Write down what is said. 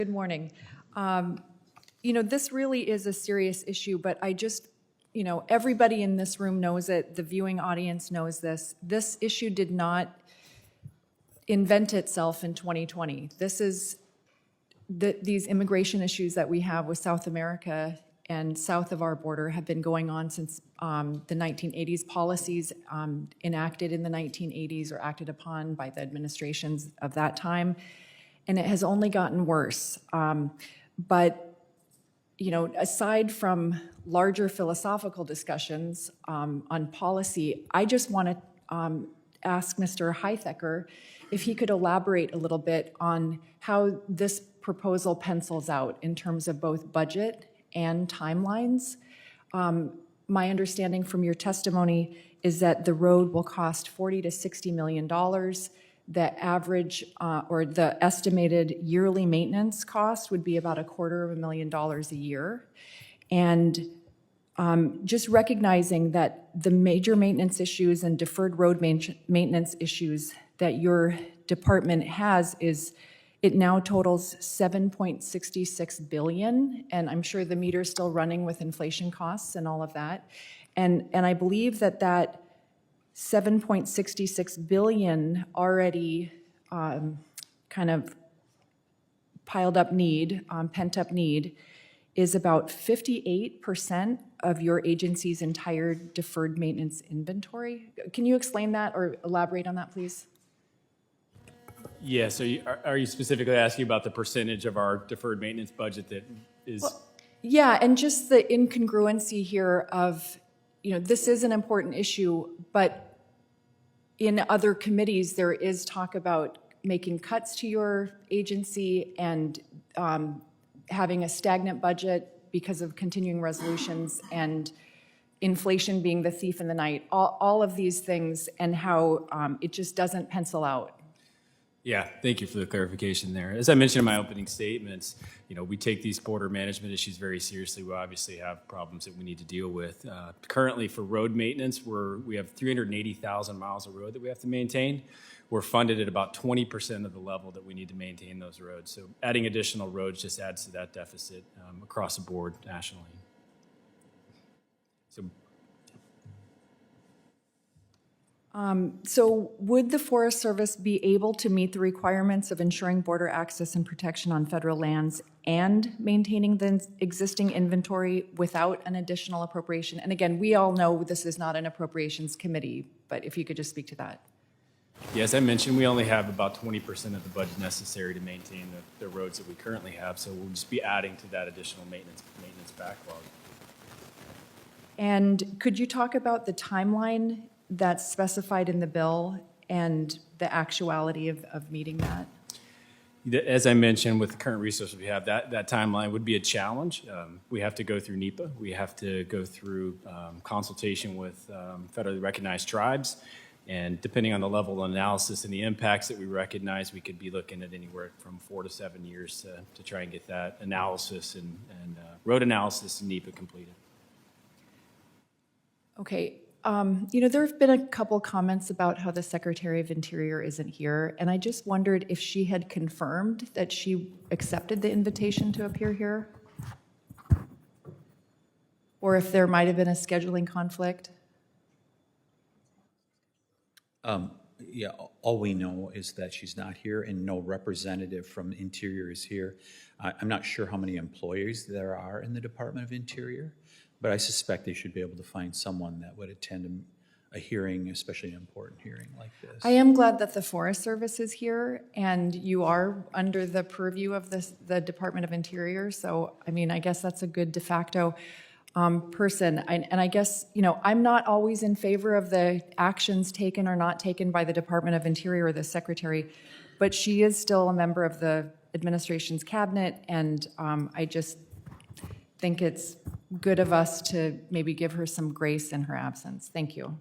Good morning. This really is a serious issue, but I just, everybody in this room knows it. The viewing audience knows this. This issue did not invent itself in 2020. This is these immigration issues that we have with South America and south of our border have been going on since the 1980s. Policies enacted in the 1980s or acted upon by the administrations of that time, and it has only gotten worse. But aside from larger philosophical discussions on policy, I just want to ask Mr. Heithecker if he could elaborate a little bit on how this proposal pencils out in terms of both budget and timelines. My understanding from your testimony is that the road will cost $40 to $60 million. The average or the estimated yearly maintenance cost would be about $250,000 a year. And just recognizing that the major maintenance issues and deferred road maintenance issues that your department has is it now totals $7.66 billion, and I'm sure the meter's still running with inflation costs and all of that. And I believe that $7.66 billion already kind of piled up need, pent up need, is about 58% of your agency's entire deferred maintenance inventory. Can you explain that or elaborate on that, please? Yeah, so are you specifically asking about the percentage of our deferred maintenance budget that is? Well, yeah, and just the incongruency here of, this is an important issue, but in other committees, there is talk about making cuts to your agency and having a stagnant budget because of continuing resolutions and inflation being the thief in the night, all of these things, and how it just doesn't pencil out. Yeah, thank you for the clarification there. As I mentioned in my opening statements, we take these border management issues very seriously. We obviously have problems that we need to deal with. Currently, for road maintenance, we have 380,000 miles of road that we have to maintain. We're funded at about 20% of the level that we need to maintain those roads. So adding additional roads just adds to that deficit across the board nationally. So would the Forest Service be able to meet the requirements of ensuring border access and protection on federal lands and maintaining the existing inventory without an additional appropriation? And again, we all know this is not an appropriations committee, but if you could just speak to that. Yeah, as I mentioned, we only have about 20% of the budget necessary to maintain the roads that we currently have, so we'll just be adding to that additional maintenance backlog. And could you talk about the timeline that's specified in the bill and the actuality of meeting that? As I mentioned, with the current resources we have, that timeline would be a challenge. We have to go through NEPA. We have to go through consultation with federally recognized tribes. And depending on the level of analysis and the impacts that we recognize, we could be looking at anywhere from 4 to 7 years to try and get that analysis and road analysis and NEPA completed. Okay. There have been a couple comments about how the Secretary of Interior isn't here, and I just wondered if she had confirmed that she accepted the invitation to appear here, or if there might have been a scheduling conflict. Yeah, all we know is that she's not here and no representative from Interior is here. I'm not sure how many employees there are in the Department of Interior, but I suspect they should be able to find someone that would attend a hearing, especially an important hearing like this. I am glad that the Forest Service is here, and you are under the purview of the Department of Interior, so, I guess that's a good de facto person. And I guess, I'm not always in favor of the actions taken or not taken by the Department of Interior or the Secretary, but she is still a member of the administration's cabinet, and I just think it's good of us to maybe give her some grace in her absence. Thank you.